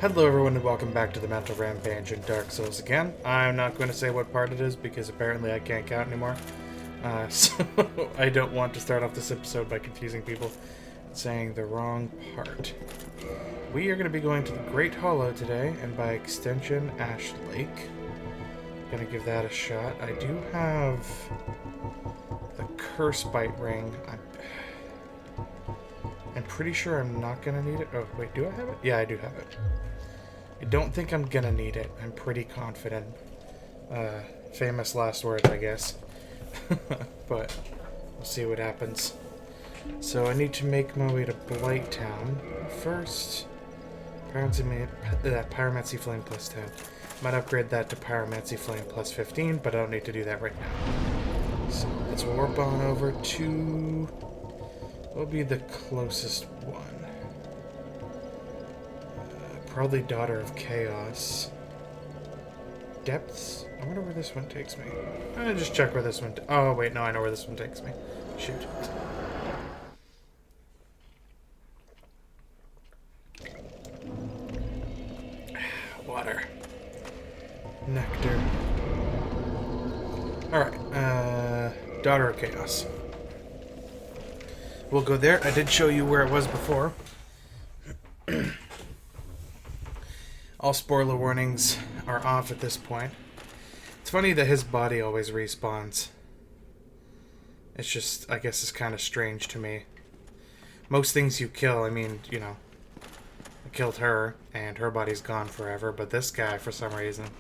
Hello everyone and welcome back to the Mental Rampage in Dark Souls again. I'm not going to say what part it is because apparently I can't count anymore. So I don't want to start off this episode by confusing people and saying the wrong part. We are going to be going to the Great Hollow today and by extension Ash Lake. Gonna give that a shot. I do have the Curse Bite Ring. I'm pretty sure I'm not gonna need it. Oh, wait, do I have it? Yeah, I do have it. I don't think I'm gonna need it. I'm pretty confident. Famous last words, I guess. But we'll see what happens. So I need to make my way to Blighttown first. Pyromancy Flame plus 10. Might upgrade that to Pyromancy Flame plus 15, but I don't need to do that right now. So let's warp on over to... what will be the closest one? Probably Daughter of Chaos. Depths? I wonder where this one takes me. I'm gonna just check where this one... oh, wait, no, I know where this one takes me. Shoot. Water. Nectar. Alright, Daughter of Chaos. We'll go there. I did show you where it was before. All spoiler warnings are off at this point. It's funny that his body always respawns. It's just, I guess it's kind of strange to me. Most things you kill, I mean, you know, I killed her, and her body's gone forever, but this guy, for some reason,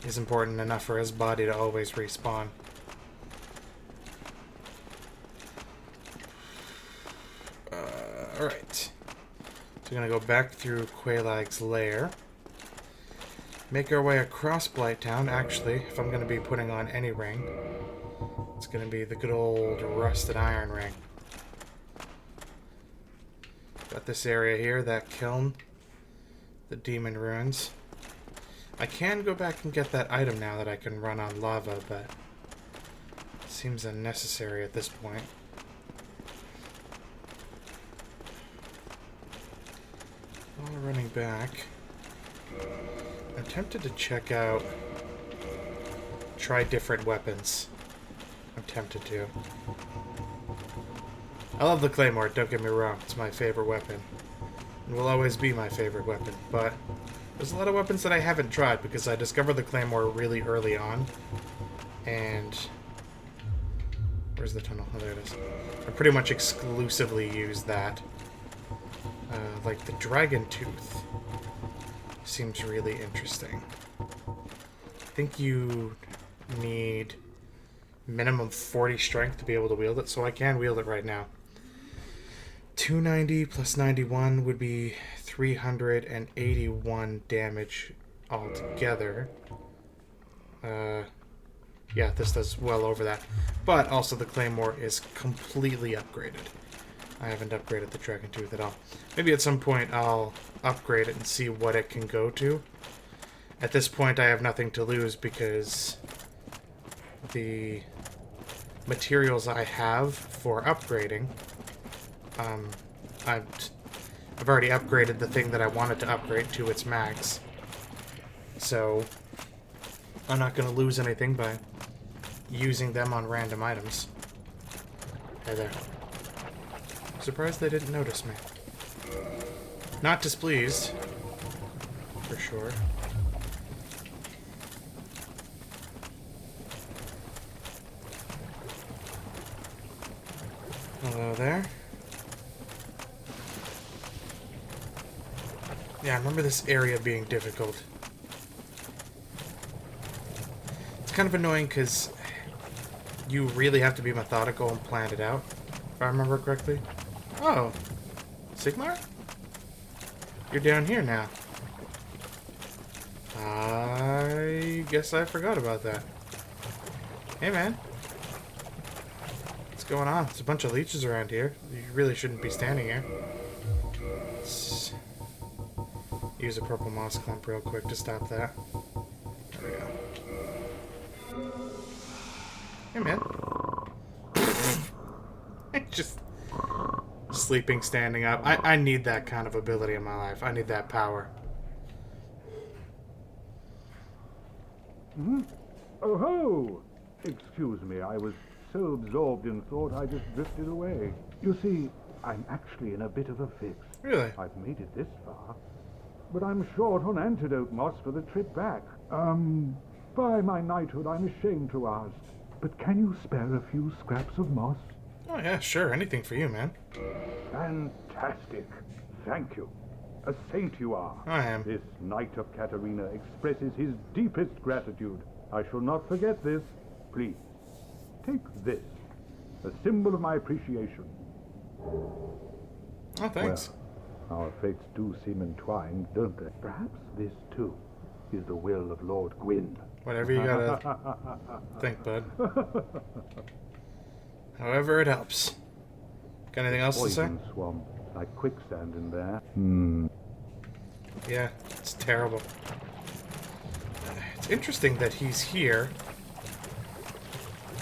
is important enough for his body to always respawn. Alright. So we're going to go back through Quelaag's lair. Make our way across Blighttown. Actually, if I'm going to be putting on any ring, it's going to be the good old rusted iron ring. Got this area here, that kiln, the demon ruins. I can go back and get that item now that I can run on lava, but it seems unnecessary at this point. While running back, I'm tempted to check out, try different weapons. I'm tempted to. I love the Claymore, don't get me wrong, it's my favorite weapon. And will always be my favorite weapon, but there's a lot of weapons that I haven't tried because I discovered the Claymore really early on. And... where's the tunnel? Oh, there it is. I pretty much exclusively use that. Like the Dragon Tooth seems really interesting. I think you need minimum 40 strength to be able to wield it, so I can wield it right now. 290 plus 91 would be 381 damage altogether. Yeah, this does well over that. But also the Claymore is completely upgraded. I haven't upgraded the Dragon Tooth at all. Maybe at some point I'll upgrade it and see what it can go to. At this point I have nothing to lose because the materials I have for upgrading, I've already upgraded the thing that I wanted to upgrade to its max. So I'm not going to lose anything by using them on random items. Hey there. Surprised they didn't notice me. Not displeased, for sure. Hello there. Yeah, I remember this area being difficult. It's kind of annoying because you really have to be methodical and plan it out, if I remember correctly. Oh, Sigmar? You're down here now. I guess I forgot about that. Hey, man. What's going on? There's a bunch of leeches around here. You really shouldn't be standing here. Let's use a purple moss clump real quick to stop that. There we go. Hey, man. Just... sleeping, standing up. I need that kind of ability in my life. I need that power. Hmm? Oh ho! Excuse me, I was so absorbed in thought I just drifted away. You see, I'm actually in a bit of a fix. Really? I've made it this far, but I'm short on antidote moss for the trip back. By my knighthood, I'm ashamed to ask, but can you spare a few scraps of moss? Oh, yeah, sure. Anything for you, man. Fantastic. Thank you. A saint you are. I am. This Knight of Katarina expresses his deepest gratitude. I shall not forget this. Please, take this, a symbol of my appreciation. Oh, thanks. Well, our fates do seem entwined, don't they? Perhaps this, too, is the will of Lord Gwyn. Whatever you gotta think, bud. However it helps. Got anything else to say? Poison swamp, like quicksand in there. Yeah, it's terrible. It's interesting that he's here,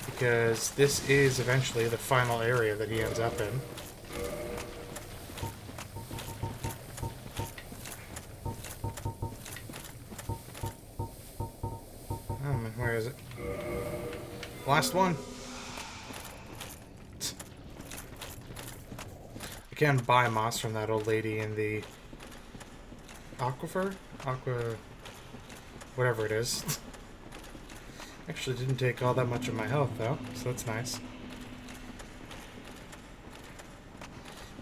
because this is eventually the final area that he ends up in. Oh man, where is it? Last one. You can buy moss from that old lady in the aquifer? Whatever it is. Actually didn't take all that much of my health though, so that's nice.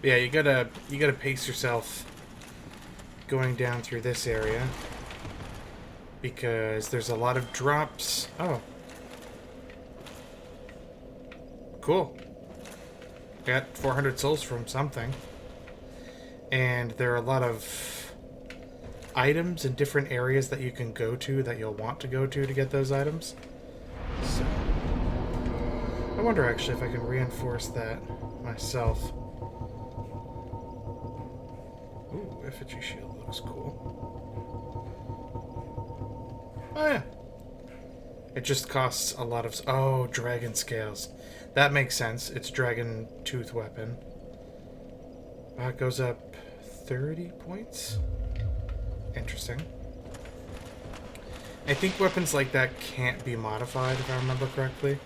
But yeah, you gotta pace yourself going down through this area, because there's a lot of drops. Oh. Cool. Got 400 souls from something. And there are a lot of items in different areas that you can go to that you'll want to go to get those items. So, I wonder actually if I can reinforce that myself. Ooh, effigy shield looks cool. Oh yeah. It just costs a lot of... Oh, dragon scales. That makes sense. It's dragon tooth weapon. It goes up 30 points? Interesting. I think weapons like that can't be modified, if I remember correctly.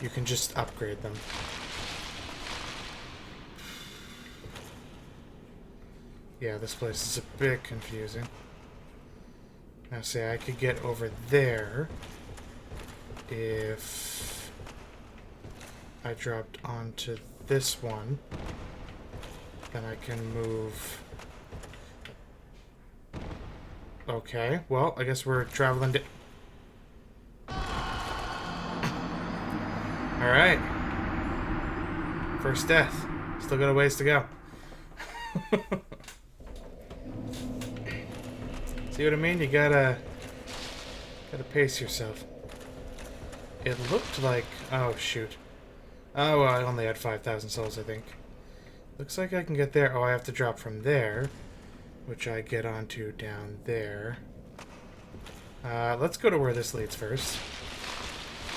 You can just upgrade them. Yeah, this place is a bit confusing. Now, say I could get over there if I dropped onto this one. Then I can move. Okay, well, I guess we're traveling Alright. First death. Still got a ways to go. See what I mean? You gotta pace yourself. It looked like... Oh, shoot. Oh, well, I only had 5,000 souls, I think. Looks like I can get there. Oh, I have to drop from there, which I get onto down there. Let's go to where this leads first.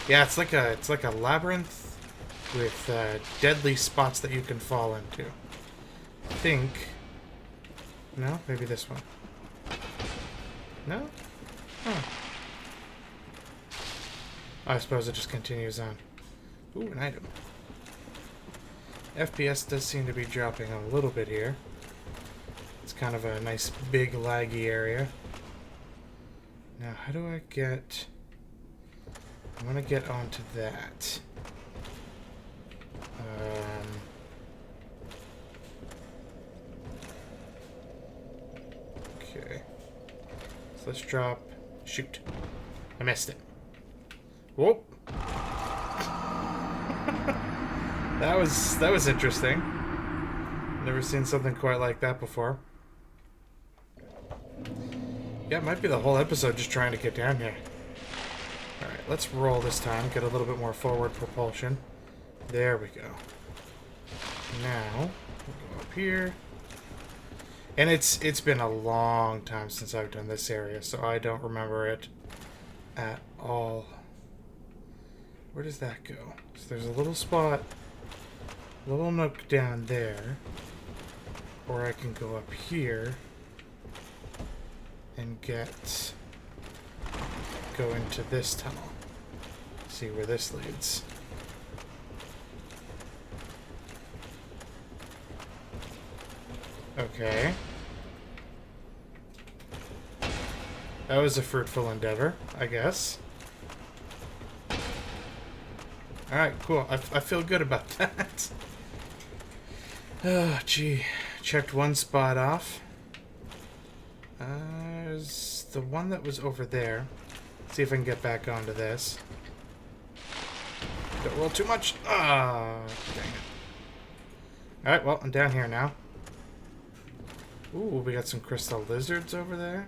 Yeah, it's like a labyrinth with deadly spots that you can fall into. I think... No? Maybe this one. No? Huh. I suppose it just continues on. Ooh, an item. FPS does seem to be dropping a little bit here. It's kind of a nice big laggy area. Now, how do I get... I want to get onto that. Okay. So let's drop... Shoot. I missed it. Whoop. That was interesting. Never seen something quite like that before. Yeah, it might be the whole episode just trying to get down here. Alright, let's roll this time. Get a little bit more forward propulsion. There we go. Now, we'll go up here. And it's been a long time since I've done this area, so I don't remember it at all. Where does that go? So there's a little spot, a little nook down there, or I can go up here and get go into this tunnel. See where this leads. Okay. That was a fruitful endeavor, I guess. Alright, cool. I feel good about that. Oh, gee. Checked one spot off. There's the one that was over there. See if I can get back onto this. Don't roll too much. Ah, dang it. Alright, well, I'm down here now. Ooh, we got some crystal lizards over there.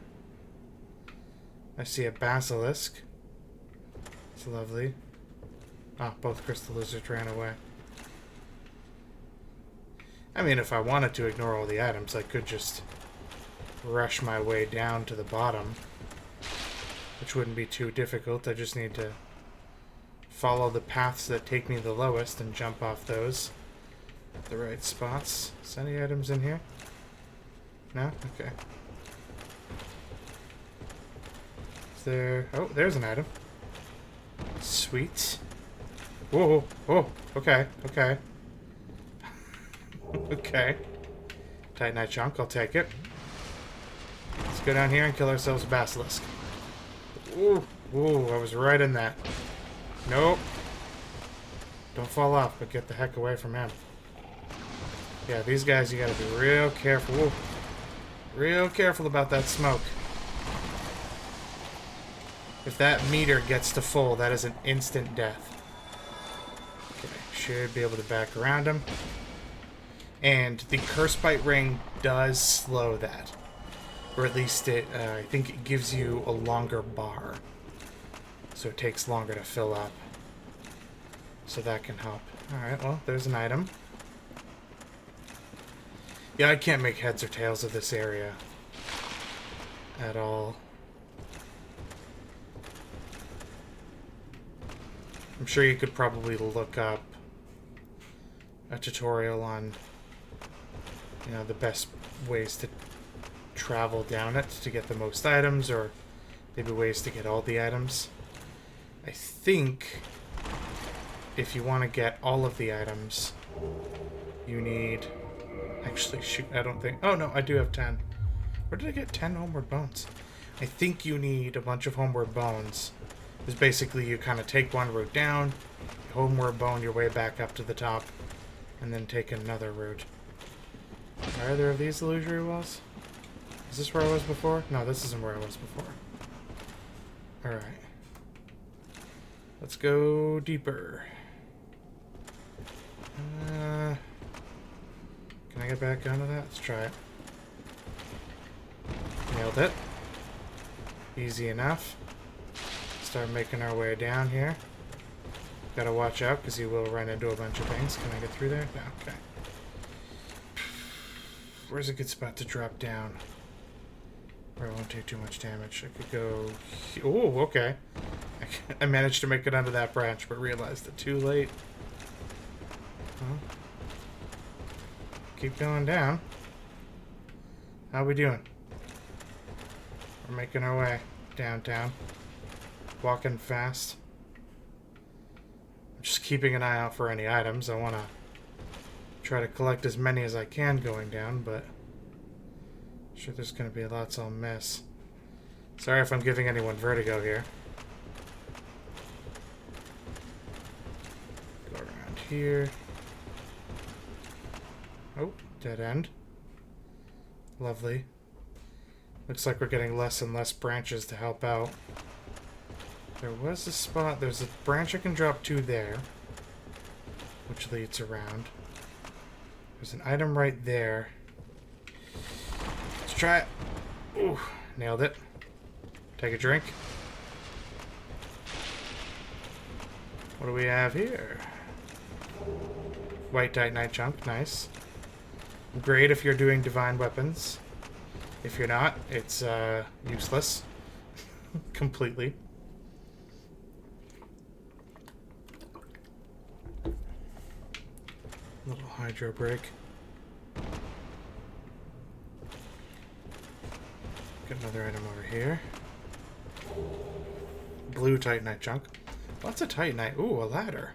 I see a basilisk. It's lovely. Ah, both crystal lizards ran away. I mean, if I wanted to ignore all the items, I could just rush my way down to the bottom, which wouldn't be too difficult. I just need to follow the paths that take me the lowest and jump off those at the right spots. Is any items in here? No? Okay. Is there... Oh, there's an item. Sweet. Whoa, whoa, okay, okay. Okay. Titanite chunk, I'll take it. Let's go down here and kill ourselves a basilisk. Ooh, ooh, I was right in that. Nope. Don't fall off, but get the heck away from him. Yeah, these guys, you gotta be real careful. Ooh. Real careful about that smoke. If that meter gets to full, that is an instant death. Okay, should be able to back around him. And the Curse Bite Ring does slow that. Or at least it, I think it gives you a longer bar. So it takes longer to fill up. So that can help. Alright, well, there's an item. Yeah, I can't make heads or tails of this area. At all. I'm sure you could probably look up a tutorial on, you know, the best ways to travel down it to get the most items, or maybe ways to get all the items. I think if you want to get all of the items, you need... Actually, shoot, I don't think... Oh, no, I do have 10. Where did I get 10 homeward bones? I think you need a bunch of homeward bones. Because basically you kind of take one route down, homeward bone your way back up to the top, and then take another route. Are either of these illusory wells? Is this where I was before? No, this isn't where I was before. Alright. Let's go deeper. Can I get back onto that? Let's try it. Nailed it. Easy enough. Start making our way down here. Gotta watch out because you will run into a bunch of things. Can I get through there? No, okay. Where's a good spot to drop down? Where I won't take too much damage. I could go... Oh, okay. I managed to make it onto that branch, but realized it too late. Well, keep going down. How we doing? We're making our way downtown. Walking fast. I'm just keeping an eye out for any items. I want to try to collect as many as I can going down, but I'm sure there's going to be lots I'll miss. Sorry if I'm giving anyone vertigo here. Go around here. Oh, dead end. Lovely. Looks like we're getting less and less branches to help out. There was a spot, there's a branch I can drop to there, which leads around. There's an item right there. Let's try it. Ooh, nailed it. Take a drink. What do we have here? White Titanite chunk, nice. Great if you're doing divine weapons. If you're not, it's useless. Completely. Little hydro break. Got another item over here. blue Titanite chunk. Lots of Titanite. Ooh, a ladder.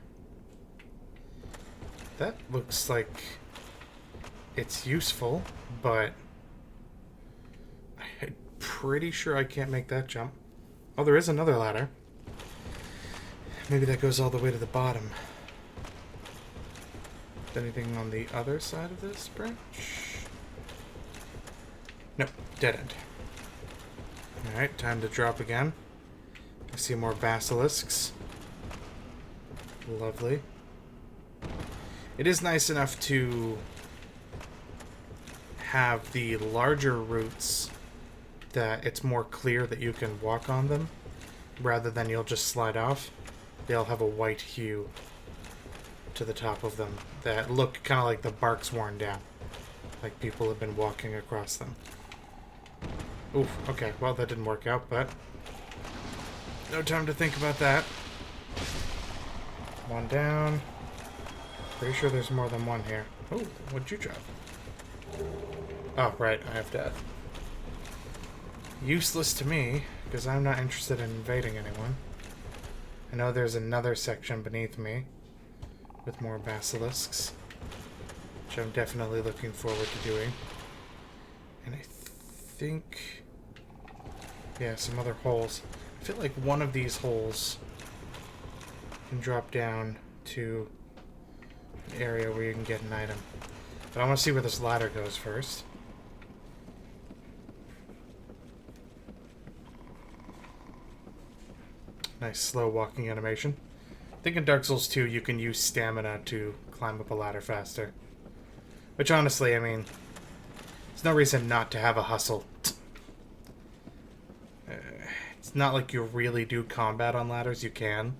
That looks like it's useful, but I'm pretty sure I can't make that jump. Oh, there is another ladder. Maybe that goes all the way to the bottom. Anything on the other side of this branch? Nope, dead end. Alright, time to drop again. I see more basilisks. Lovely. It is nice enough to have the larger roots that it's more clear that you can walk on them, rather than you'll just slide off. They'll have a white hue to the top of them that look kind of like the bark's worn down, like people have been walking across them. Oof, okay, well that didn't work out, but no time to think about that. One down. Pretty sure there's more than one here. Oh, what'd you drop? Oh, right, I have death. Useless to me, because I'm not interested in invading anyone. I know there's another section beneath me with more basilisks, which I'm definitely looking forward to doing. And I think... yeah, some other holes. I feel like one of these holes can drop down to an area where you can get an item. But I want to see where this ladder goes first. Nice slow walking animation. I think in Dark Souls 2 you can use stamina to climb up a ladder faster. Which honestly, I mean, there's no reason not to have a hustle. It's not like you really do combat on ladders, you can.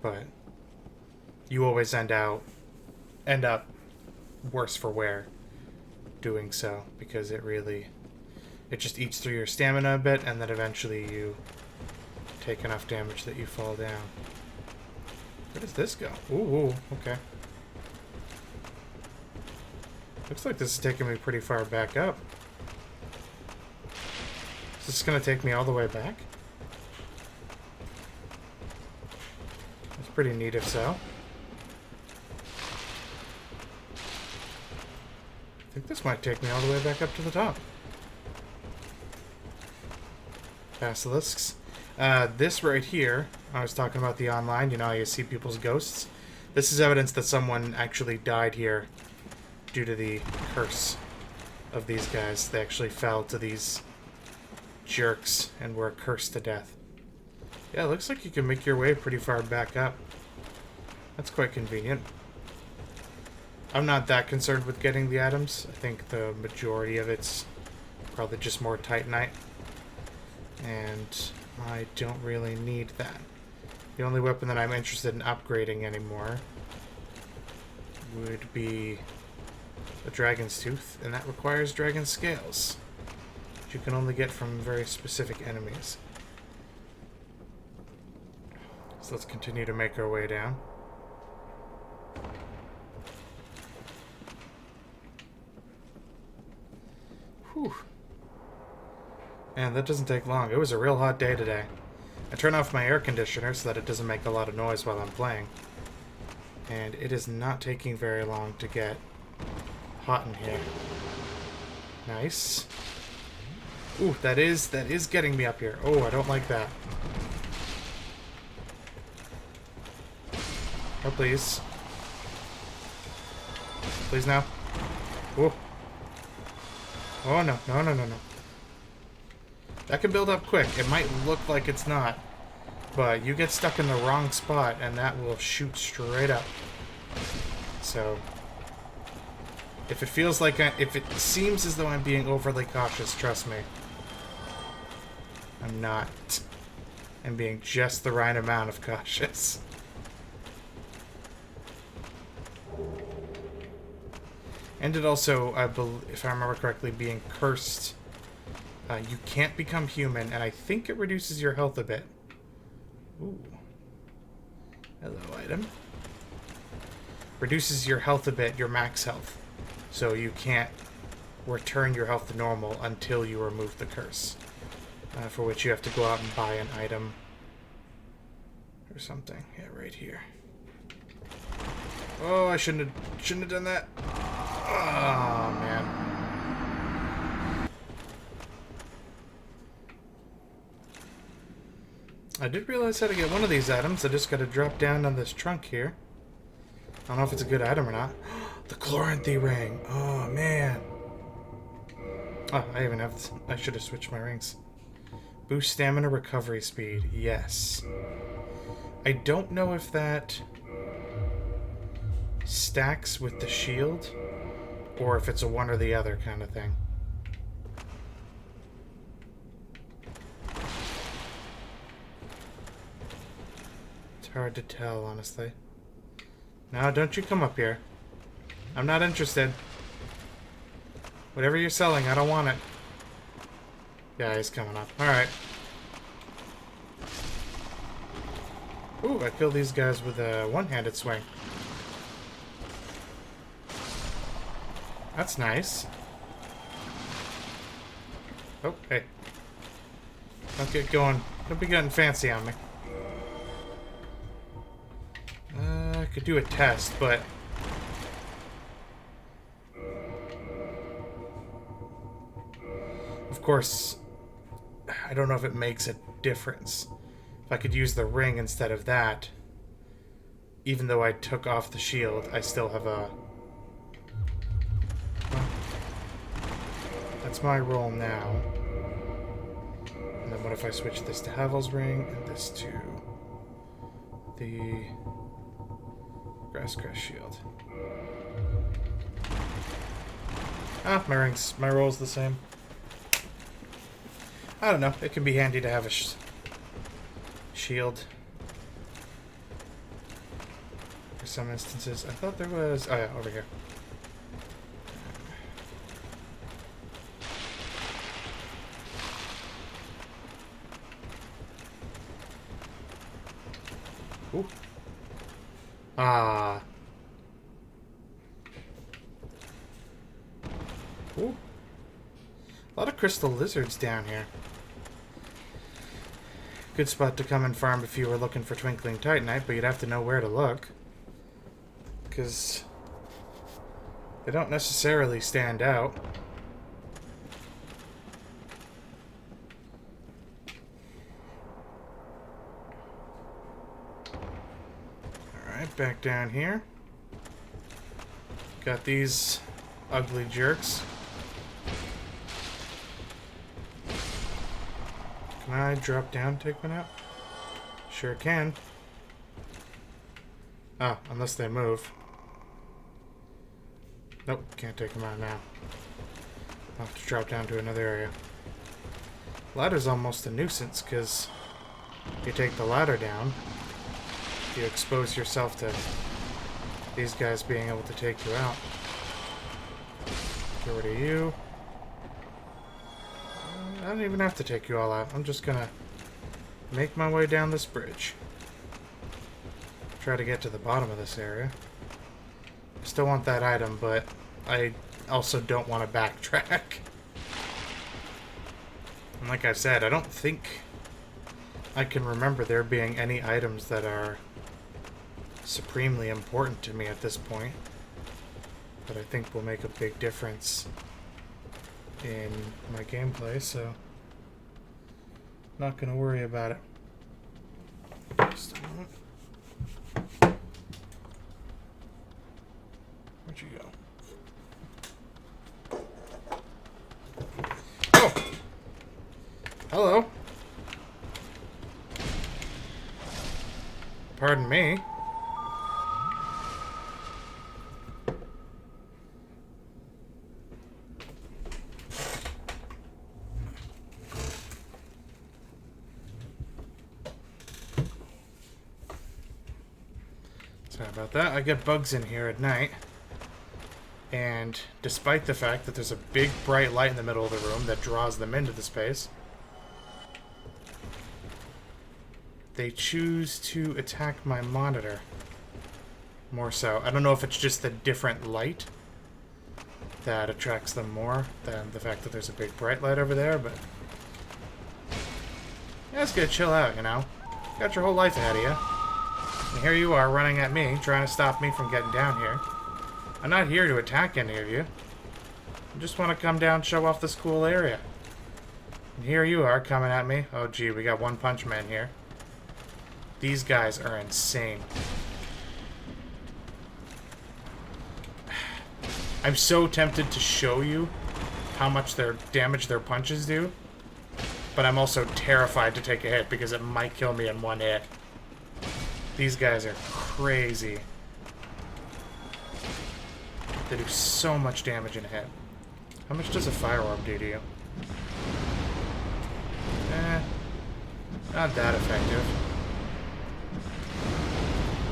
But you always end up worse for wear doing so, because it just eats through your stamina a bit, and then eventually you take enough damage that you fall down. Where does this go? Ooh, okay. Looks like this is taking me pretty far back up. Is this gonna take me all the way back? That's pretty neat if so. I think this might take me all the way back up to the top. Basilisks. This right here, I was talking about the online, you know how you see people's ghosts? This is evidence that someone actually died here due to the curse of these guys. They actually fell to these jerks and were cursed to death. Yeah, it looks like you can make your way pretty far back up. That's quite convenient. I'm not that concerned with getting the items. I think the majority of it's probably just more Titanite. And I don't really need that. The only weapon that I'm interested in upgrading anymore would be a Dragon's Tooth, and that requires Dragon Scales, which you can only get from very specific enemies. So let's continue to make our way down. Whew. Man, that doesn't take long. It was a real hot day today. I turn off my air conditioner so that it doesn't make a lot of noise while I'm playing. And it is not taking very long to get hot in here. Nice. Ooh, that is getting me up here. Oh, I don't like that. Oh, please. Please now. Whoa. Oh, no. No. That can build up quick. It might look like it's not, but you get stuck in the wrong spot and that will shoot straight up. So, if it feels like if it seems as though I'm being overly cautious, trust me. I'm not. I'm being just the right amount of cautious. And it also, if I remember correctly, being cursed, you can't become human, and I think it reduces your health a bit. Ooh. Hello, item. Reduces your health a bit, your max health. So you can't return your health to normal until you remove the curse. For which you have to go out and buy an item Or something. Yeah, right here. Oh, I shouldn't have done that. Oh, man. I did realize how to get one of these items. I just got to drop down on this trunk here. I don't know if it's a good item or not. The Chloranthy ring. Oh, man. Oh, I even have... I should have switched my rings. Boost stamina recovery speed. Yes. I don't know if that stacks with the shield or if it's a one or the other kind of thing. It's hard to tell, honestly. No, don't you come up here. I'm not interested. Whatever you're selling, I don't want it. Yeah, he's coming up. Alright. Ooh, I killed these guys with a one-handed swing. That's nice. Oh, hey. Don't get going. Don't be getting fancy on me. I could do a test, but... Of course, I don't know if it makes a difference. If I could use the ring instead of that, even though I took off the shield, I still have a... Well, that's my roll now. And then what if I switch this to Havel's ring and this to the Grasscrest shield? Ah, my roll's the same. I don't know. It can be handy to have a shield. For some instances. I thought there was... Oh yeah, over here. Ooh. Ah. Ooh. A lot of crystal lizards down here. Good spot to come and farm if you were looking for Twinkling Titanite, but you'd have to know where to look. Because they don't necessarily stand out. Alright, back down here. Got these ugly jerks. Can I drop down, take one out? Sure can. Oh, unless they move. Nope, can't take them out now. I'll have to drop down to another area. Ladder's almost a nuisance, because if you take the ladder down, you expose yourself to these guys being able to take you out. Get rid of you. I don't even have to take you all out. I'm just gonna make my way down this bridge. Try to get to the bottom of this area. I still want that item, but I also don't want to backtrack. And like I said, I don't think I can remember there being any items that are supremely important to me at this point. But I think will make a big difference in my gameplay, so not gonna worry about it. Just a moment. Where'd you go? Oh! Hello. Pardon me. Sorry about that. I get bugs in here at night. And despite the fact that there's a big bright light in the middle of the room that draws them into the space, they choose to attack my monitor. More so. I don't know if it's just the different light that attracts them more than the fact that there's a big bright light over there, but yeah, it's gonna chill out, you know? Got your whole life ahead of you. And here you are running at me, trying to stop me from getting down here. I'm not here to attack any of you. I just want to come down and show off this cool area. And here you are coming at me. Oh gee, we got One Punch Man here. These guys are insane. I'm so tempted to show you how much damage their punches do, but I'm also terrified to take a hit because it might kill me in one hit. These guys are crazy. They do so much damage in a hit. How much does a fire orb do to you? Not that effective.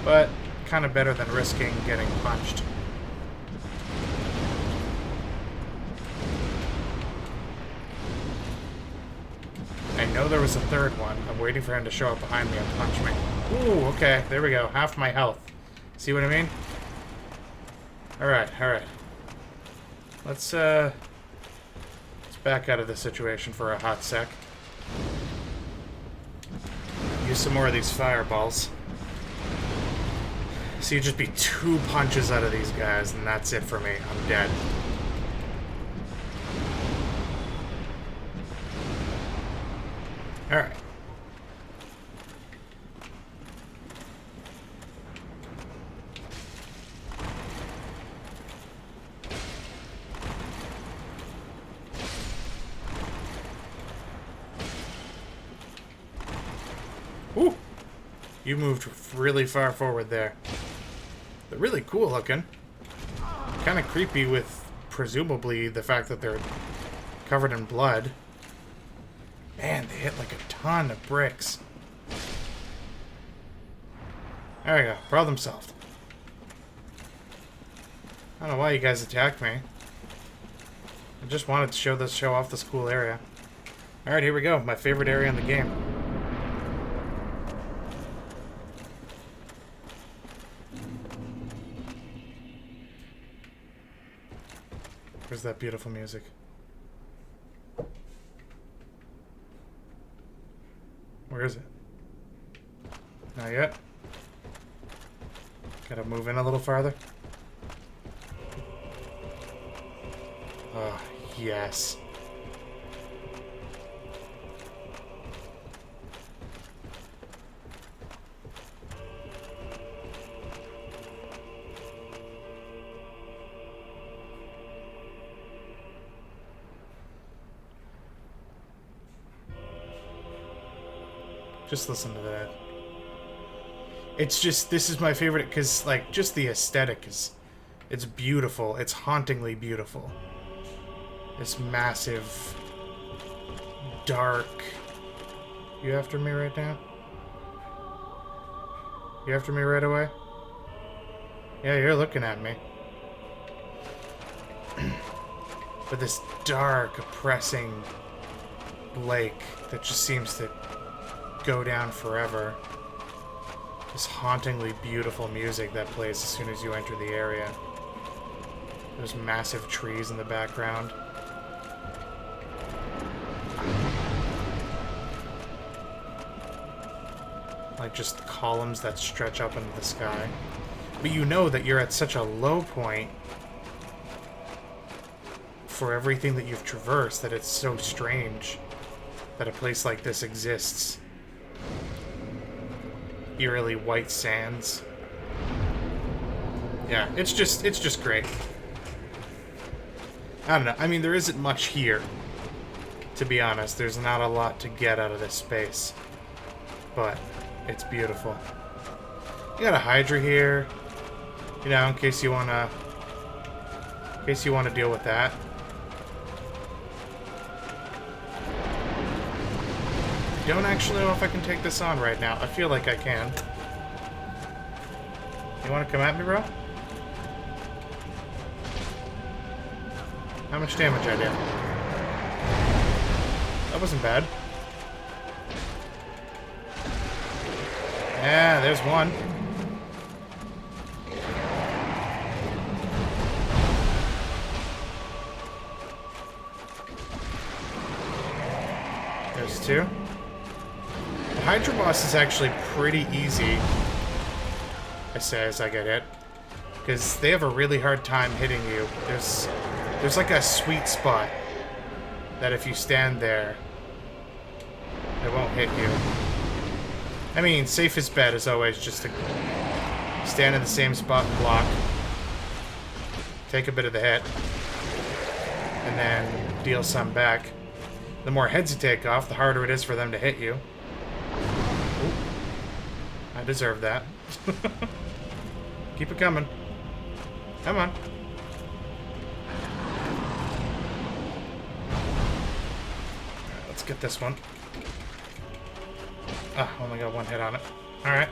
But kind of better than risking getting punched. I know there was a third one. I'm waiting for him to show up behind me and punch me. Ooh, okay. There we go. Half my health. See what I mean? Alright, alright. Let's back out of this situation for a hot sec. Use some more of these fireballs. So you just be 2 punches out of these guys, and that's it for me. I'm dead. Alright. Ooh! You moved really far forward there. They're really cool looking. Kind of creepy with, presumably, the fact that they're covered in blood. Man, they hit like a ton of bricks. There we go. Problem solved. I don't know why you guys attacked me. I just wanted to show off this cool area. Alright, here we go. My favorite area in the game. Where's that beautiful music? Where is it? Not yet. Gotta move in a little farther. Oh, yes. Just listen to that. It's just, this is my favorite because, like, just the aesthetic is, it's beautiful. It's hauntingly beautiful. This massive, dark... You after me right now? You after me right away? Yeah, you're looking at me. But this dark, oppressing lake that just seems to go down forever. This hauntingly beautiful music that plays as soon as you enter the area. There's massive trees in the background. Like just columns that stretch up into the sky. But you know that you're at such a low point for everything that you've traversed that it's so strange that a place like this exists. Eerily white sands. Yeah, it's just great. I don't know. I mean, there isn't much here, to be honest. There's not a lot to get out of this space, but it's beautiful. You got a Hydra here, you know, in case you wanna deal with that. I don't actually know if I can take this on right now. I feel like I can. You want to come at me, bro? How much damage I did? That wasn't bad. Yeah, there's one. There's two. The Hydra boss is actually pretty easy I say as I get hit. Because they have a really hard time hitting you. There's like a sweet spot that if you stand there, it won't hit you. I mean, safest bet is always just to stand in the same spot and block. Take a bit of the hit. And then deal some back. The more heads you take off, the harder it is for them to hit you. Ooh. I deserve that. Keep it coming. Come on. Alright, let's get this one. Ah, only got one hit on it. Alright.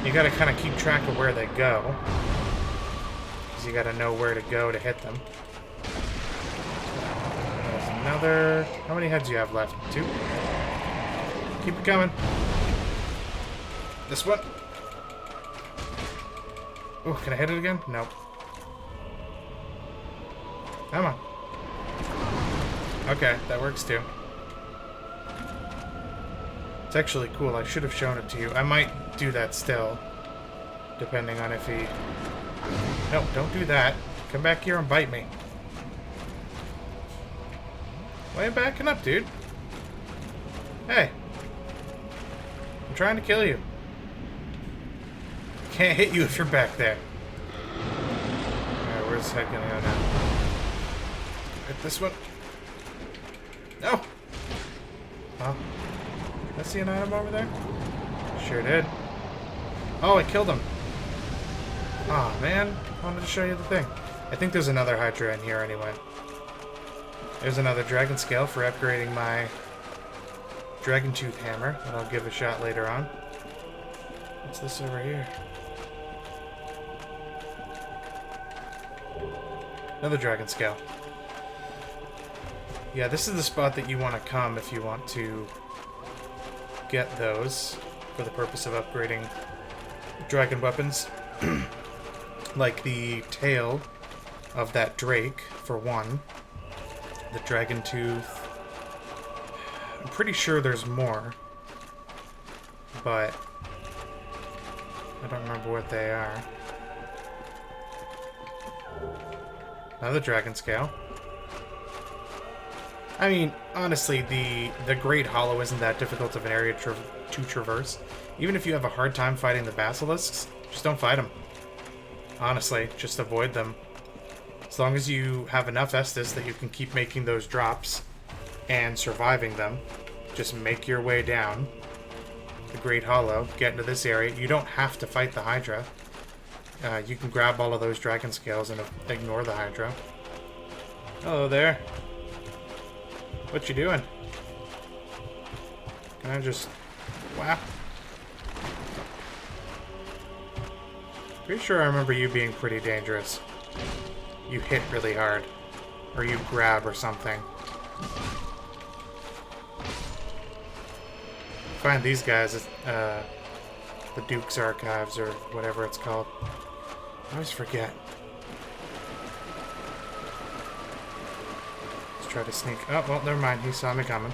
You gotta kind of keep track of where they go. Because you gotta know where to go to hit them. There's another... How many heads do you have left? 2? Keep it coming. This one. Oh, can I hit it again? Nope. Come on. Okay, that works too. It's actually cool. I should have shown it to you. I might do that still. Depending on if he... No, don't do that. Come back here and bite me. Why are you backing up, dude? Hey. I'm trying to kill you. Can't hit you if you're back there. Alright, where's his head gonna go now? Hit this one. No! Oh. Did I see an item over there? Sure did. Oh, I killed him. Aw, oh, man. I wanted to show you the thing. I think there's another Hydra in here anyway. There's another Dragon Scale for upgrading my Dragon Tooth Hammer that I'll give a shot later on. What's this over here? Another Dragon Scale. Yeah, this is the spot that you want to come if you want to get those for the purpose of upgrading dragon weapons. Like the tail of that Drake, for one. The Dragon Tooth. I'm pretty sure there's more. But I don't remember what they are. Another Dragon Scale. I mean, honestly, the Great Hollow isn't that difficult of an area to traverse. Even if you have a hard time fighting the basilisks, just don't fight them. Honestly, just avoid them. As long as you have enough Estus that you can keep making those drops and surviving them, just make your way down the Great Hollow, get into this area. You don't have to fight the Hydra. You can grab all of those Dragon Scales and ignore the Hydra. Hello there. What you doing? Can I just... Wow. Pretty sure I remember you being pretty dangerous. You hit really hard. Or you grab or something. Find these guys, the Duke's Archives or whatever it's called. I always forget. Let's try to sneak. Oh, well, never mind. He saw me coming.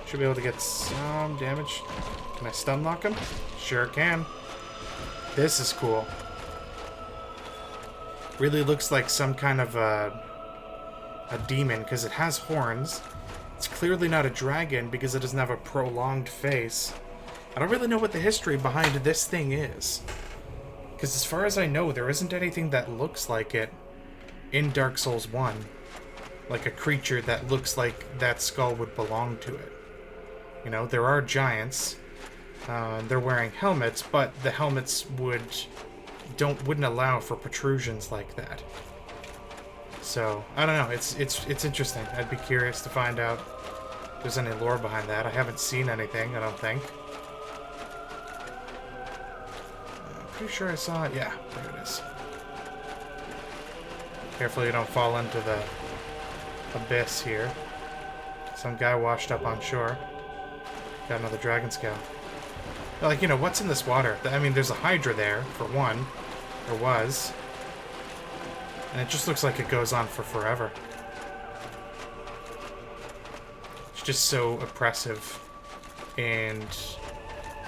Should be able to get some damage. Can I stun lock him? Sure can. This is cool. Really looks like some kind of a demon because it has horns. It's clearly not a dragon because it doesn't have a prolonged face. I don't really know what the history behind this thing is. Because as far as I know, there isn't anything that looks like it in Dark Souls 1. Like a creature that looks like that skull would belong to it. You know, there are giants. They're wearing helmets, but the helmets wouldn't allow for protrusions like that. So, I don't know. It's interesting. I'd be curious to find out if there's any lore behind that. I haven't seen anything, I don't think. I'm pretty sure I saw it. Yeah, there it is. Careful you don't fall into the abyss here. Some guy washed up on shore. Got another Dragon Scale. Like, you know, what's in this water? I mean, there's a Hydra there, for one. There was. And it just looks like it goes on for forever. It's just so oppressive and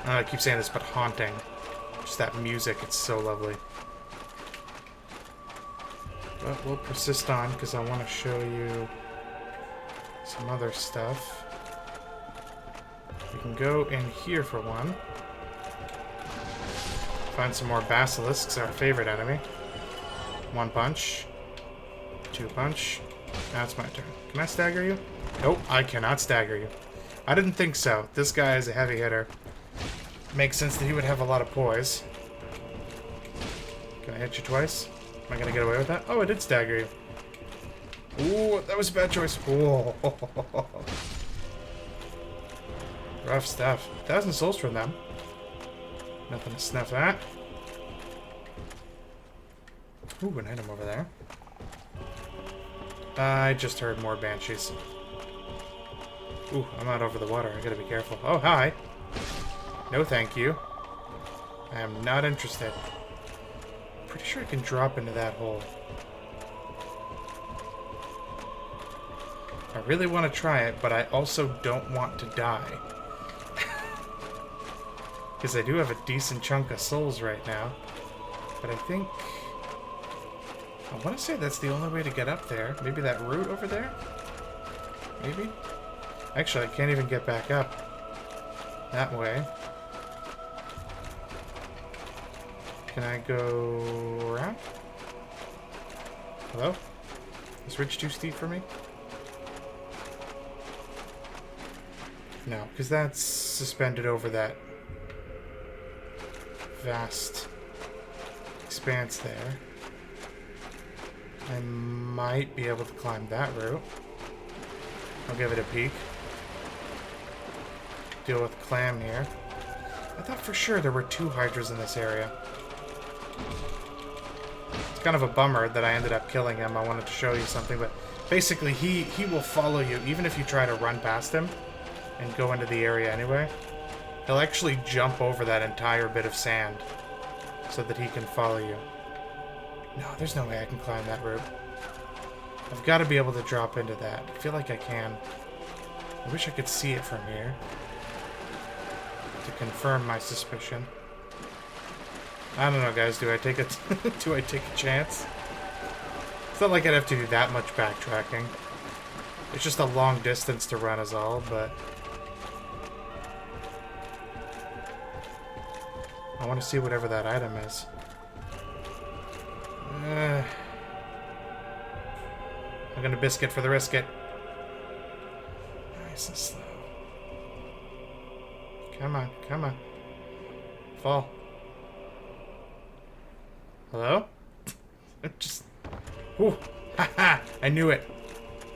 I keep saying this, but haunting. Just that music, it's so lovely. But we'll persist on, because I want to show you some other stuff. We can go in here for one. Find some more basilisks, our favorite enemy. One punch. Two punch. Now it's my turn. Can I stagger you? Nope, I cannot stagger you. I didn't think so. This guy is a heavy hitter. Makes sense that he would have a lot of poise. Can I hit you twice? Am I gonna get away with that? Oh, I did stagger you. Ooh, that was a bad choice. Ooh. Rough stuff. 1,000 souls from them. Nothing to snuff at. Ooh, an item over there. I just heard more banshees. Ooh, I'm out over the water. I gotta be careful. Oh, hi. No, thank you. I am not interested. Pretty sure I can drop into that hole. I really want to try it, but I also don't want to die. Because I do have a decent chunk of souls right now. But I think... I want to say that's the only way to get up there. Maybe that route over there? Maybe? Actually, I can't even get back up that way. Can I go around? Hello? Is this ridge too steep for me? No, because that's suspended over that vast expanse there. I might be able to climb that route. I'll give it a peek. Deal with Clam here. I thought for sure there were 2 hydras in this area. It's kind of a bummer that I ended up killing him. I wanted to show you something, but basically he will follow you even if you try to run past him and go into the area anyway. He'll actually jump over that entire bit of sand so that he can follow you. No, there's no way I can climb that route. I've got to be able to drop into that. I feel like I can. I wish I could see it from here to confirm my suspicion. I don't know, guys. Do I take a do I take a chance? It's not like I'd have to do that much backtracking. It's just a long distance to run is all, but I want to see whatever that item is. I'm gonna biscuit for the risket. Nice and slow. Come on, come on. Fall. Hello? Just... Ooh! Haha! I knew it!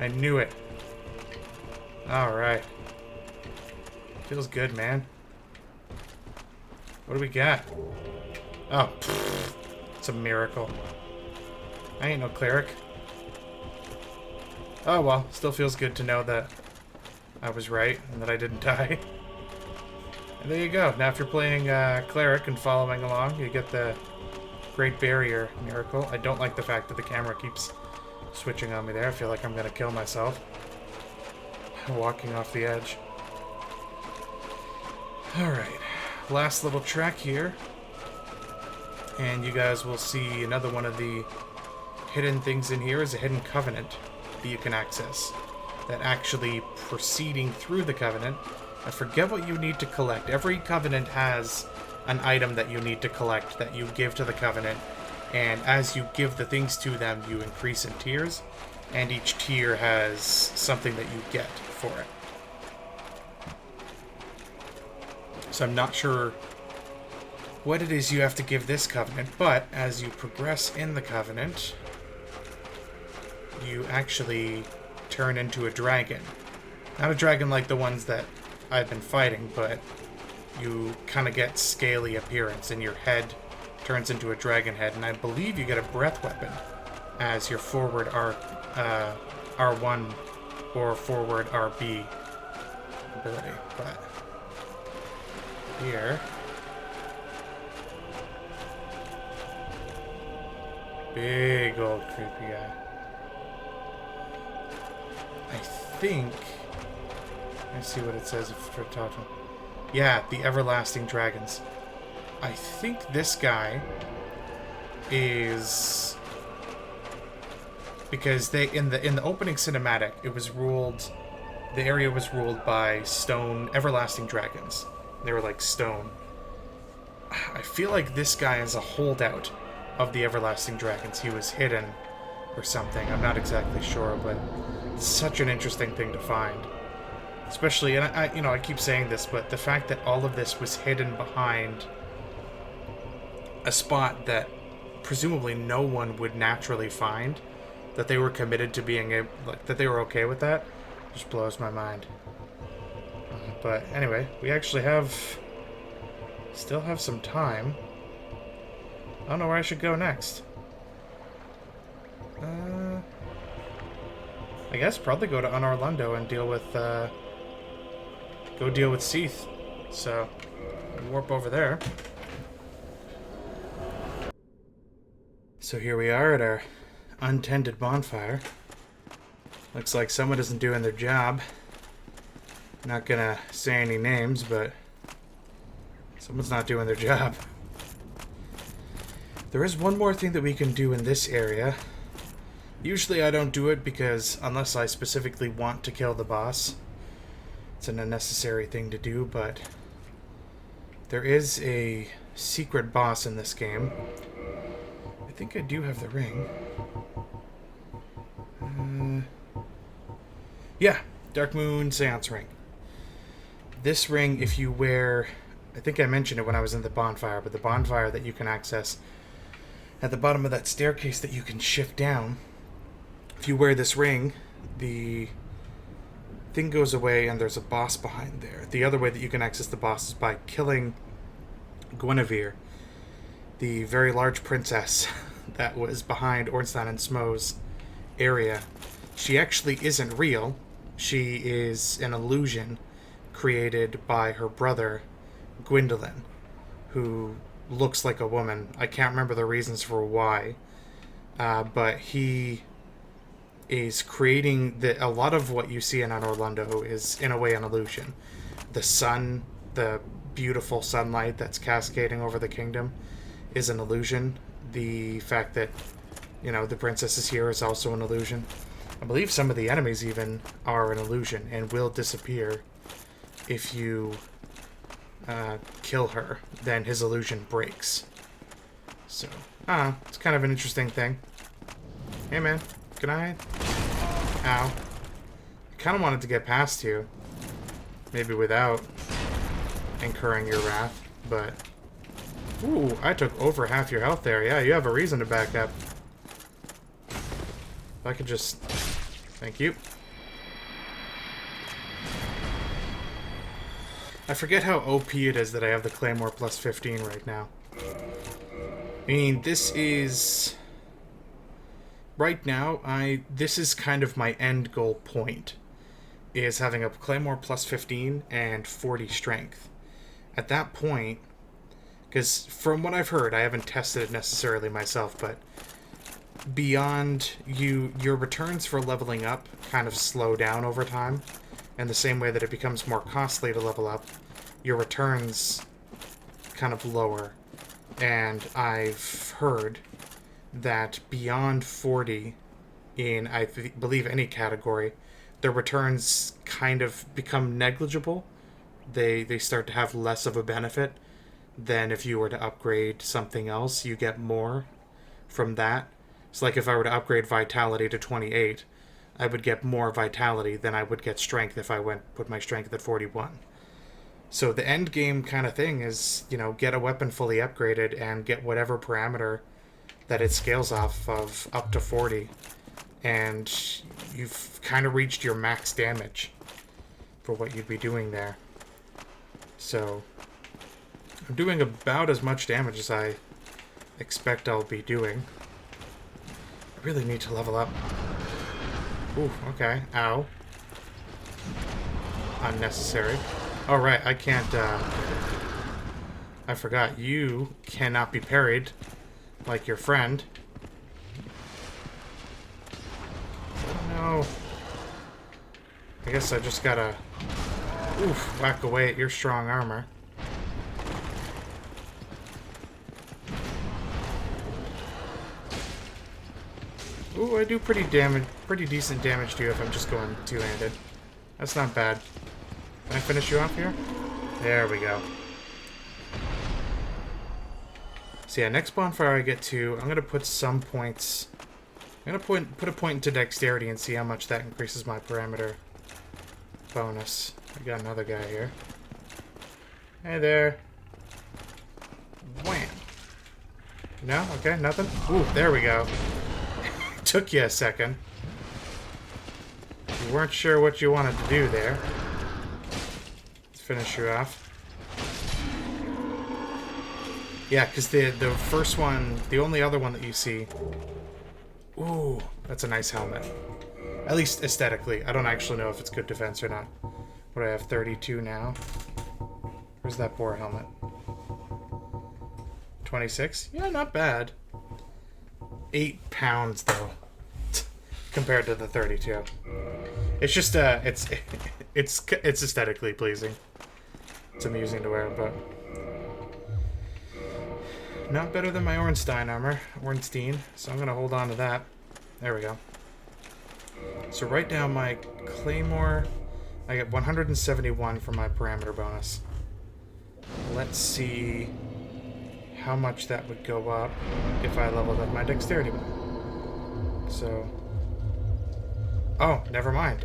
I knew it. Alright. Feels good, man. What do we got? Oh, pfft. It's a miracle. I ain't no cleric. Oh well, still feels good to know that I was right and that I didn't die. And there you go. Now if you're playing cleric and following along, you get the Great Barrier miracle. I don't like the fact that the camera keeps switching on me there. I feel like I'm gonna kill myself. Walking off the edge. Alright. Last little track here. And you guys will see another one of the hidden things in here is a hidden covenant that you can access. That actually proceeding through the covenant, I forget what you need to collect. Every covenant has an item that you need to collect that you give to the covenant, and as you give the things to them, you increase in tiers, and each tier has something that you get for it. So I'm not sure what it is you have to give this covenant, but as you progress in the covenant, you actually turn into a dragon. Not a dragon like the ones that I've been fighting, but you kind of get scaly appearance, and your head turns into a dragon head, and I believe you get a breath weapon as your forward R1 or forward RB ability. But here, big old creepy guy. I think, let's see what it says if we're talking. Yeah, the Everlasting Dragons. I think this guy is... Because they in the opening cinematic, it was ruled... The area was ruled by stone Everlasting Dragons. They were like stone. I feel like this guy is a holdout of the Everlasting Dragons. He was hidden or something. I'm not exactly sure, but it's such an interesting thing to find. Especially, and I keep saying this, but the fact that all of this was hidden behind a spot that presumably no one would naturally find, that they were committed to being able, like, that they were okay with that, just blows my mind. But anyway, we actually still have some time. I don't know where I should go next. I guess probably go to Unorlundo and deal with, go deal with Seath. So, warp over there. So here we are at our untended bonfire. Looks like someone isn't doing their job. Not gonna say any names, but someone's not doing their job. There is one more thing that we can do in this area. Usually I don't do it because unless I specifically want to kill the boss, it's an unnecessary thing to do, but there is a secret boss in this game. I think I do have the ring. Yeah, Dark Moon Seance Ring. This ring, if you wear... I think I mentioned it when I was in the bonfire, but the bonfire that you can access at the bottom of that staircase that you can shift down, if you wear this ring, the thing goes away and there's a boss behind there. The other way that you can access the boss is by killing Guinevere, the very large princess that was behind Ornstein and Smo's area. She actually isn't real. She is an illusion created by her brother, Gwendolyn, who looks like a woman. I can't remember the reasons for why, but he is creating a lot of what you see in Unorlundo is, in a way, an illusion. The sun, the beautiful sunlight that's cascading over the kingdom is an illusion. The fact that, the princess is here is also an illusion. I believe some of the enemies even are an illusion and will disappear if you kill her. Then his illusion breaks. So, it's kind of an interesting thing. Hey man, can I? Ow. I kind of wanted to get past you. Maybe without incurring your wrath, but... Ooh, I took over half your health there. Yeah, you have a reason to back up. If I could just... Thank you. I forget how OP it is that I have the Claymore plus 15 right now. I mean, this is... Right now, this is kind of my end goal point, is having a Claymore plus 15 and 40 strength. At that point, because from what I've heard, I haven't tested it necessarily myself, but beyond your returns for leveling up kind of slow down over time, in the same way that it becomes more costly to level up, your returns kind of lower. And I've heard that beyond 40 in, I believe, any category, the returns kind of become negligible. They start to have less of a benefit than if you were to upgrade something else. You get more from that. It's like if I were to upgrade Vitality to 28, I would get more Vitality than I would get Strength if I put my Strength at 41. So the end game kind of thing is, get a weapon fully upgraded and get whatever parameter that it scales off of up to 40. And you've kind of reached your max damage for what you'd be doing there. So I'm doing about as much damage as I expect I'll be doing. I really need to level up. Ooh, okay. Ow. Unnecessary. Oh, right, I can't, I forgot. You cannot be parried like your friend. Oh, no. I guess I just gotta Oof, whack away at your strong armor. Ooh, I do pretty decent damage to you if I'm just going two-handed. That's not bad. Can I finish you off here? There we go. So yeah, next bonfire I get to, I'm gonna put some points. I'm gonna put a point into dexterity and see how much that increases my parameter bonus. I got another guy here. Hey there. Wham. No? Okay, nothing? Ooh, there we go. Took you a second. You weren't sure what you wanted to do there. Let's finish you off. Yeah, because the first one, the only other one that you see... Ooh, that's a nice helmet. At least aesthetically. I don't actually know if it's good defense or not. What do I have, 32 now? Where's that boar helmet? 26? Yeah, not bad. 8 pounds, though. Compared to the 32. It's just, it's aesthetically pleasing. It's amusing to wear, but... Not better than my Ornstein armor. Ornstein. So I'm going to hold on to that. There we go. So right now my Claymore... I get 171 for my parameter bonus. Let's see how much that would go up if I leveled up my dexterity. So... Oh, never mind.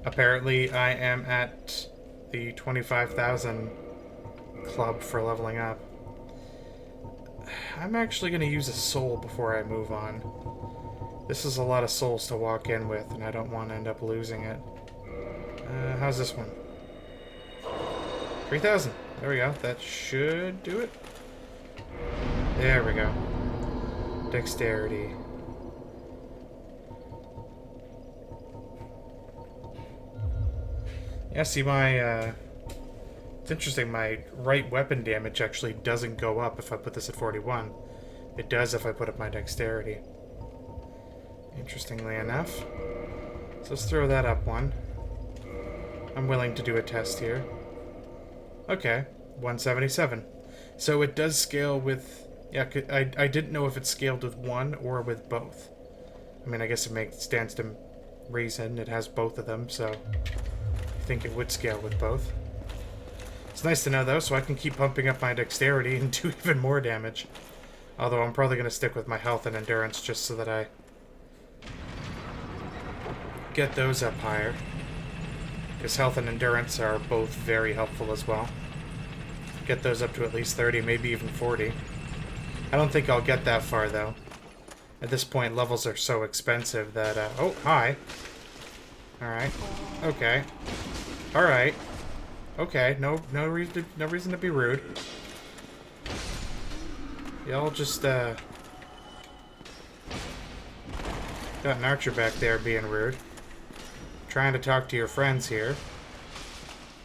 Apparently I am at the 25,000 club for leveling up. I'm actually going to use a soul before I move on. This is a lot of souls to walk in with, and I don't want to end up losing it. How's this one? 3,000. There we go. That should do it. There we go. Dexterity. Yeah, see my, it's interesting, my right weapon damage actually doesn't go up if I put this at 41. It does if I put up my dexterity. Interestingly enough. So let's throw that up one. I'm willing to do a test here. Okay, 177. So it does scale with... Yeah, I didn't know if it scaled with one or with both. I mean, I guess it stands to reason. It has both of them, so... I think it would scale with both. It's nice to know, though, so I can keep pumping up my dexterity and do even more damage. Although I'm probably going to stick with my health and endurance just so that I get those up higher. Because health and endurance are both very helpful as well. Get those up to at least 30, maybe even 40. I don't think I'll get that far, though. At this point, levels are so expensive that... oh, hi. Alright. Okay. Alright. Okay, no reason to be rude. Y'all just, got an archer back there being rude. Trying to talk to your friends here.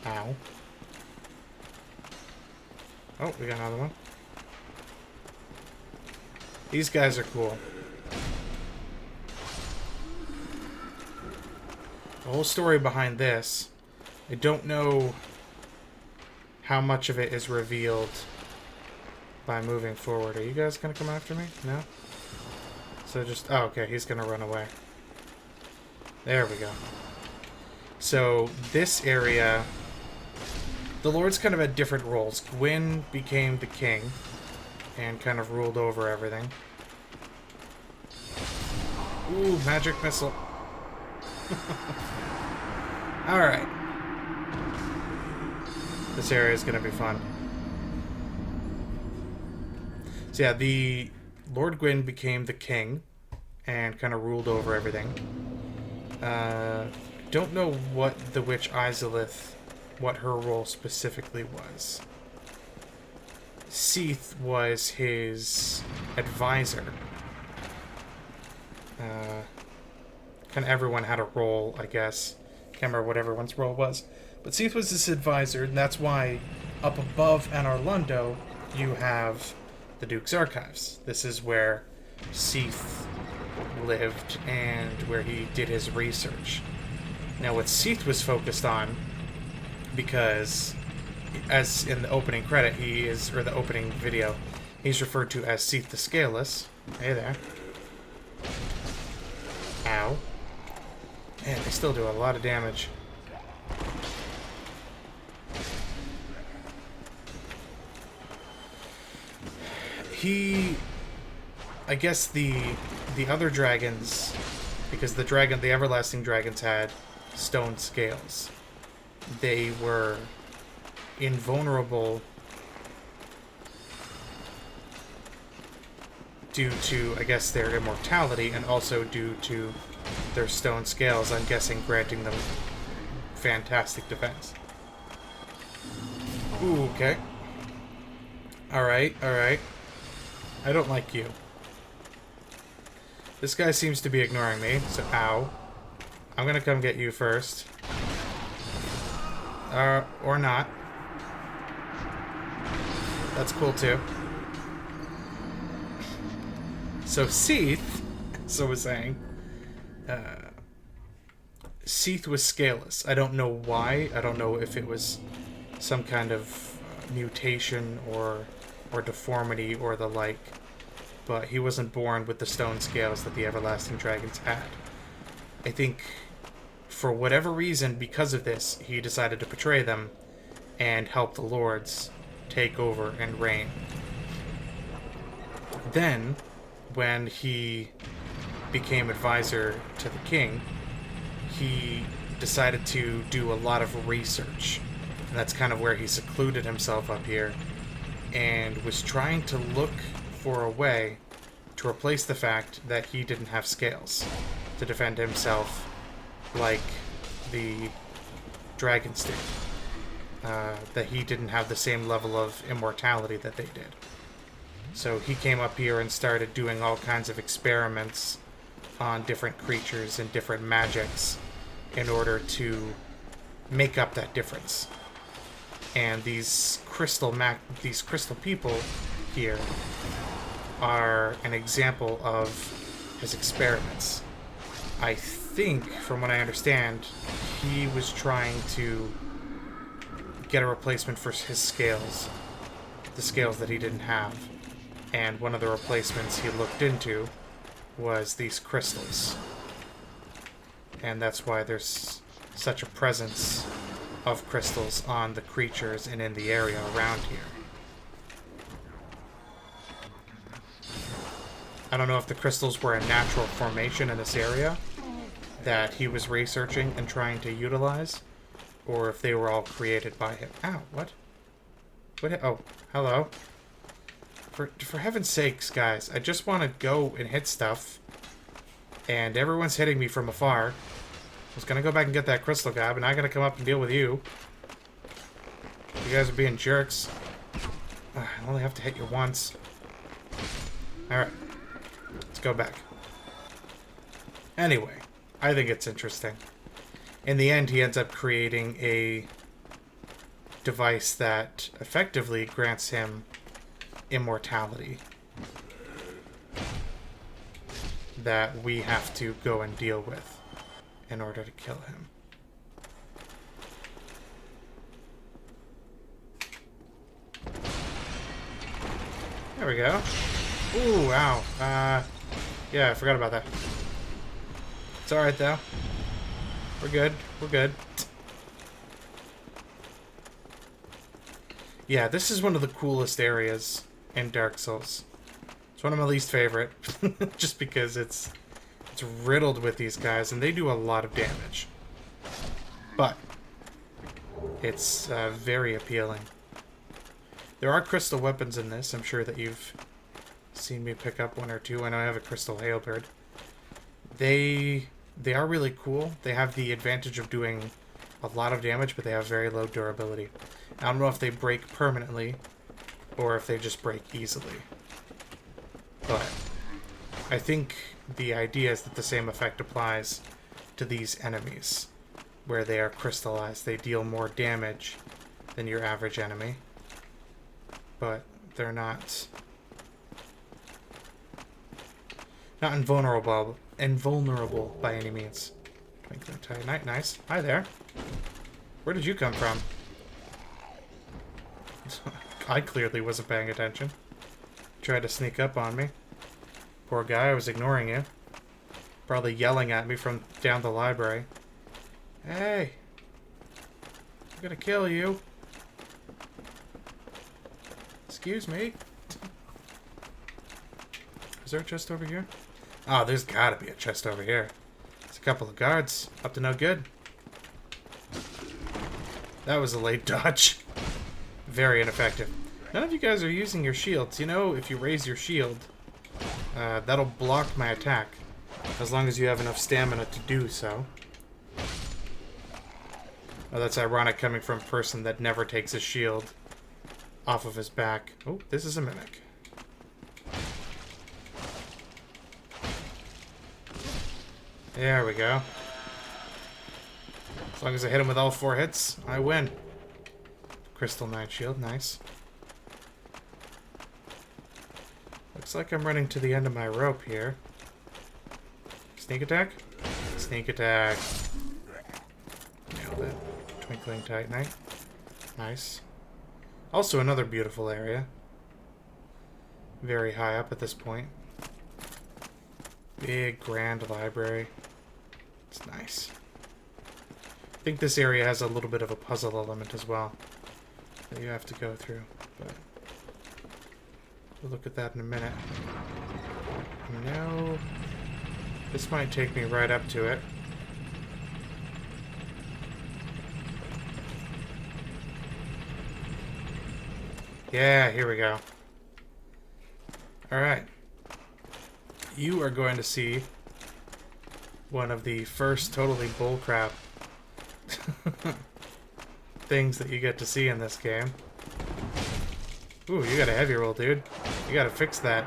Ow. Oh, we got another one. These guys are cool. The whole story behind this, I don't know how much of it is revealed by moving forward. Are you guys gonna come after me? No? So just... Oh, okay, he's gonna run away. There we go. So, this area... The Lords kind of had different roles. Gwyn became the king and kind of ruled over everything. Ooh, magic missile. Alright. This area is going to be fun. So yeah, the Lord Gwyn became the king and kind of ruled over everything. Don't know what the witch Izalith, what her role specifically was. Seath was his advisor. Kind of everyone had a role, I guess. Can't remember what everyone's role was. But Seath was his advisor, and that's why up above Anor Londo, you have the Duke's Archives. This is where Seath lived and where he did his research. Now, what Seath was focused on because as in the opening credit, he is, or the opening video, he's referred to as Seath the Scaleless. Hey there. Ow. Man, they still do a lot of damage. I guess the other dragons, because the everlasting dragons had stone scales, they were invulnerable due to, I guess, their immortality, and also due to their stone scales, I'm guessing, granting them fantastic defense. Ooh, okay. Alright, alright. I don't like you. This guy seems to be ignoring me, so ow. I'm gonna come get you first. Or not. That's cool too. So Seath, so was saying, Seath was scaleless. I don't know why. I don't know if it was some kind of mutation or deformity or the like, but he wasn't born with the stone scales that the everlasting dragons had. I think for whatever reason, because of this, he decided to betray them and help the lords take over and reign. Then, when he became advisor to the king, he decided to do a lot of research. And that's kind of where he secluded himself up here and was trying to look for a way to replace the fact that he didn't have scales to defend himself like the dragons did. That he didn't have the same level of immortality that they did. So he came up here and started doing all kinds of experiments on different creatures and different magics in order to make up that difference. And these crystal people here are an example of his experiments. I think, from what I understand, he was trying to get a replacement for his scales, the scales that he didn't have. And one of the replacements he looked into was these crystals. And that's why there's such a presence of crystals on the creatures and in the area around here. I don't know if the crystals were a natural formation in this area that he was researching and trying to utilize, or if they were all created by him. Ow, what? What? Oh, hello. For heaven's sakes, guys, I just want to go and hit stuff, and everyone's hitting me from afar. I was gonna go back and get that crystal guy, but now I gotta come up and deal with you. You guys are being jerks. I only have to hit you once. Alright. Let's go back. Anyway, I think it's interesting. In the end, he ends up creating a device that effectively grants him immortality that we have to go and deal with in order to kill him. There we go. Ooh, ow. Yeah, I forgot about that. It's alright, though. We're good. We're good. Yeah, this is one of the coolest areas in Dark Souls. It's one of my least favorite, just because it's riddled with these guys, and they do a lot of damage. But it's very appealing. There are crystal weapons in this. I'm sure that you've seen me pick up one or two. I know I have a crystal halberd. They are really cool. They have the advantage of doing a lot of damage, but they have very low durability. I don't know if they break permanently or if they just break easily. But I think the idea is that the same effect applies to these enemies, where they are crystallized. They deal more damage than your average enemy, but they're not invulnerable by any means. Twinkling Tie. Nice. Hi there. Where did you come from? I clearly wasn't paying attention. Tried to sneak up on me. Poor guy, I was ignoring you. Probably yelling at me from down the library. Hey! I'm gonna kill you. Excuse me. Is there a chest over here? Oh, there's gotta be a chest over here. There's a couple of guards. Up to no good. That was a late dodge. Very ineffective. None of you guys are using your shields. You know, if you raise your shield, that'll block my attack. As long as you have enough stamina to do so. Oh, that's ironic coming from a person that never takes his shield off of his back. Oh, this is a mimic. There we go. As long as I hit him with all 4 hits, I win. Crystal Knight Shield, nice. Looks like I'm running to the end of my rope here. Sneak attack? Sneak attack. Nailed it. Twinkling Titanite. Nice. Also another beautiful area. Very high up at this point. Big, grand library. It's nice. I think this area has a little bit of a puzzle element as well that you have to go through, but we'll look at that in a minute. No, this might take me right up to it. Yeah, here we go. Alright. You are going to see one of the first totally bullcrap things that you get to see in this game. Ooh, you got a heavy roll, dude. You gotta fix that.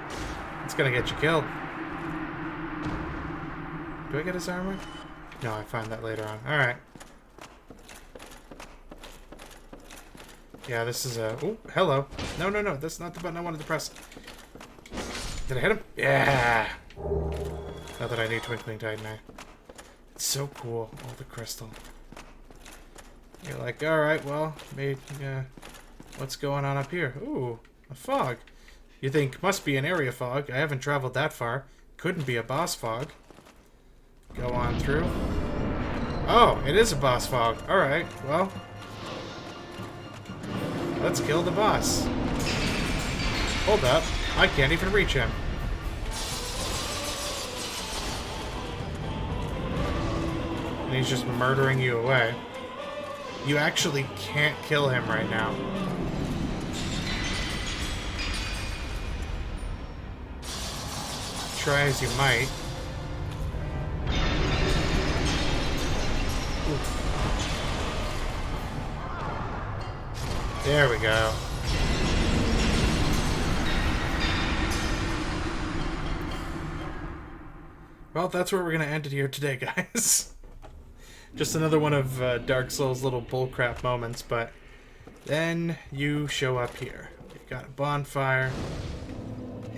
It's gonna get you killed. Do I get his armor? No, I find that later on. Alright. Yeah, this is a... Oh, hello. No, no, no. That's not the button I wanted to press. Did I hit him? Yeah! Not that I need Twinkling Titanite. It's so cool. All the crystal. You're like, alright, well, what's going on up here? Ooh, a fog. You think, must be an area fog. I haven't traveled that far. Couldn't be a boss fog. Go on through. Oh, it is a boss fog. Alright, well... let's kill the boss. Hold up. I can't even reach him. And he's just murdering you away. You actually can't kill him right now. Try as you might. Ooh. There we go. Well, that's where we're going to end it here today, guys. Just another one of Dark Souls' little bullcrap moments, but then you show up here. You've got a bonfire,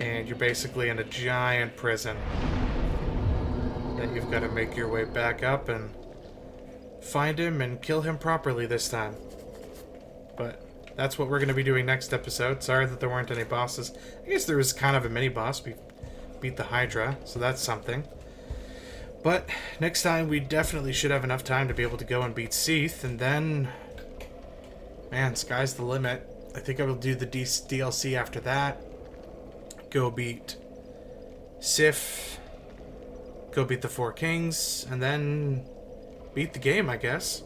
and you're basically in a giant prison. Then you've got to make your way back up and find him and kill him properly this time. But that's what we're going to be doing next episode. Sorry that there weren't any bosses. I guess there was kind of a mini-boss. We beat the Hydra, so that's something. But next time we definitely should have enough time to be able to go and beat Seath, and then... man, sky's the limit. I think I will do the DLC after that. Go beat Sif. Go beat the Four Kings, and then beat the game, I guess.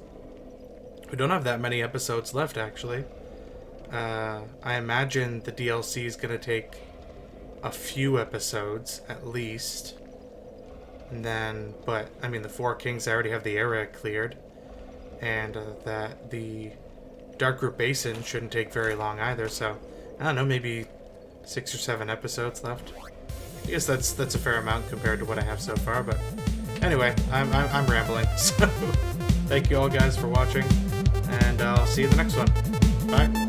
We don't have that many episodes left, actually. I imagine the DLC is going to take a few episodes, at least. And then, but, I mean, the Four Kings, I already have the area cleared. And that the Darkroot Basin shouldn't take very long either, so, I don't know, maybe 6 or 7 episodes left. I guess that's a fair amount compared to what I have so far, but anyway, I'm rambling. So, thank you all guys for watching, and I'll see you in the next one. Bye.